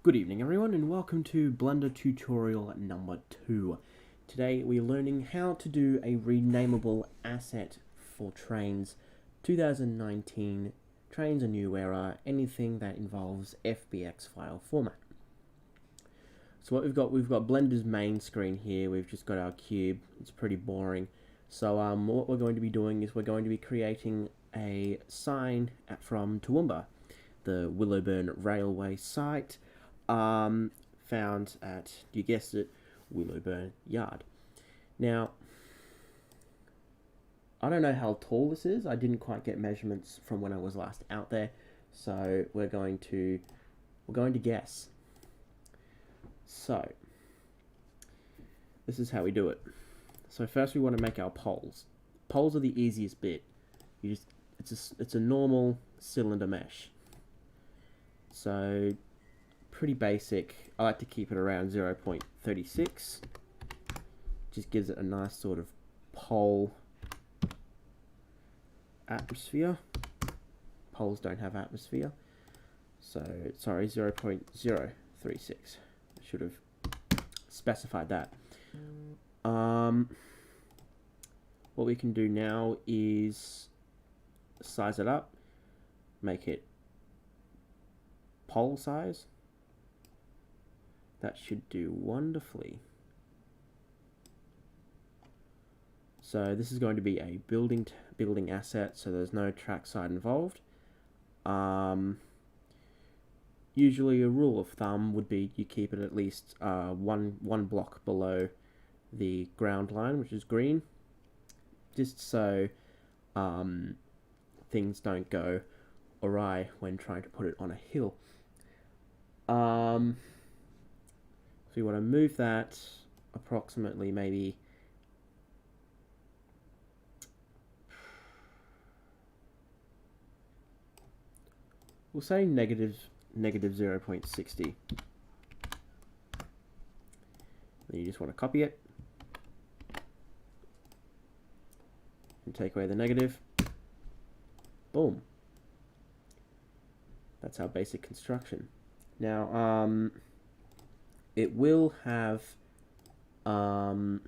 Good evening everyone and welcome to Blender tutorial number 2. Today we're learning how to do a renamable asset for Trains 2019, Trains a New Era, anything that involves FBX file format. So what we've got Blender's main screen here. We've just got our cube. It's pretty boring. So what we're going to be doing is we're going to be creating a sign from Toowoomba, the Willowburn Railway site, found at, you guessed it, Willowburn Yard. Now, I don't know how tall this is. I didn't quite get measurements from when I was last out there, so we're going to guess. So this is how we do it. So first we want to make our poles. Poles are the easiest bit. It's a normal cylinder mesh. So pretty basic. I like to keep it around 0.36. Just gives it a nice sort of pole atmosphere. Poles don't have atmosphere. So, sorry, 0.036. I should have specified that. What we can do now is size it up, make it pole size. That should do wonderfully. So this is going to be a building asset, so there's no trackside involved. Usually a rule of thumb would be you keep it at least one block below the ground line, which is green, just so things don't go awry when trying to put it on a hill. So you want to move that approximately maybe we'll say negative 0.60. Then you just want to copy it and take away the negative. Boom. That's our basic construction. Now, it will have, will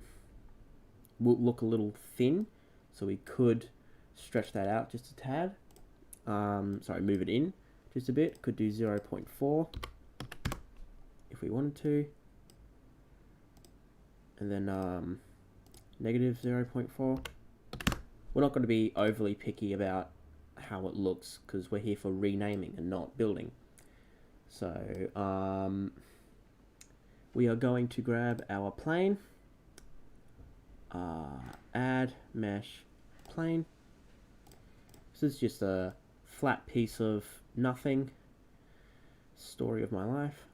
look a little thin, so we could stretch that out just a tad. Sorry, move it in just a bit. Could do 0.4 if we wanted to. And then negative 0.4. We're not going to be overly picky about how it looks because we're here for renaming and not building. So we are going to grab our plane, add mesh plane. This is just a flat piece of nothing. Story of my life.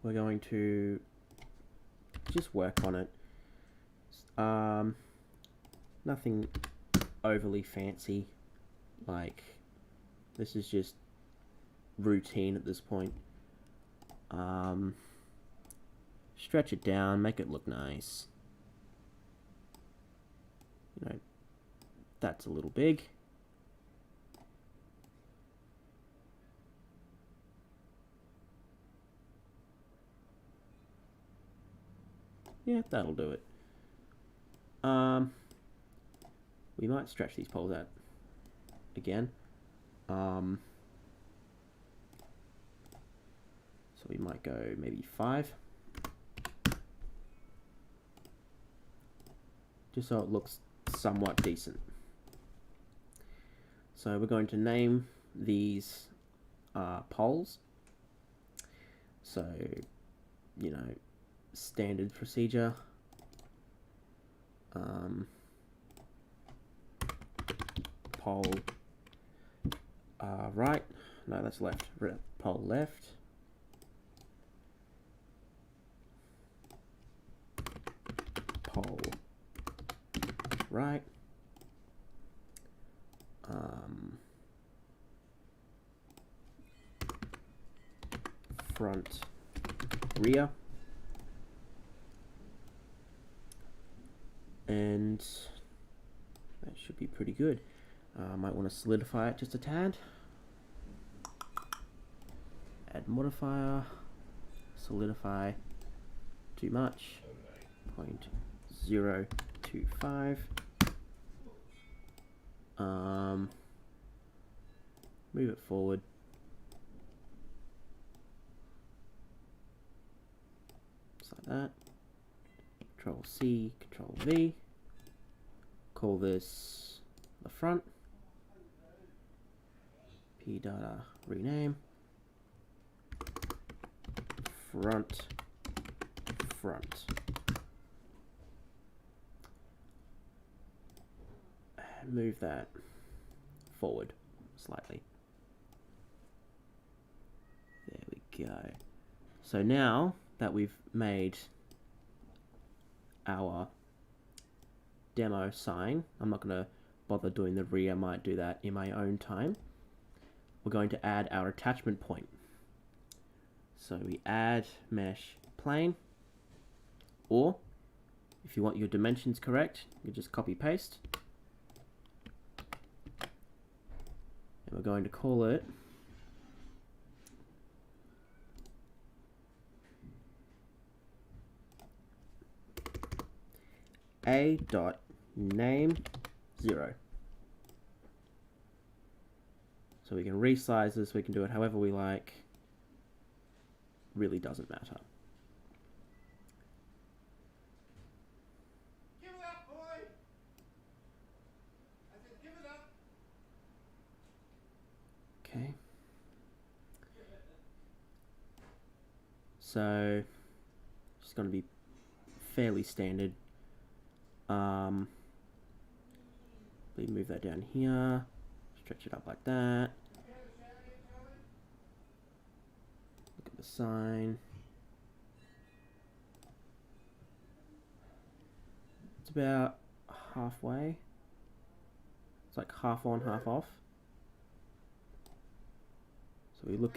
We're going to just work on it. Nothing overly fancy. Like, this is just routine at this point. Stretch it down, make it look nice. You know, that's a little big. Yeah, that'll do it. We might stretch these poles out again. So we might go maybe 5. Just so it looks somewhat decent. So we're going to name these poles. So, you know, standard procedure. Pole right. No, that's left. Pole left. Pole right. Front rear. And that should be pretty good. Might want to solidify it just a tad. add modifier, solidify, too much, 0.025. Move it forward. Just like that. Control C, Control V. Call this the front. P data rename. Front. And move that forward slightly. There we go. So now that we've made our demo sign, I'm not going to bother doing the re, I might do that in my own time. We're going to add our attachment point. So we add mesh plane, or if you want your dimensions correct, you just copy paste. And we're going to call it a.name0. So we can resize this, we can do it however we like. Really doesn't matter. Give it up, boy! I said give it up! Okay. So it's going to be fairly standard. We move that down here, stretch it up like that. Look at the sign. It's about halfway. It's like half on, half off. So we look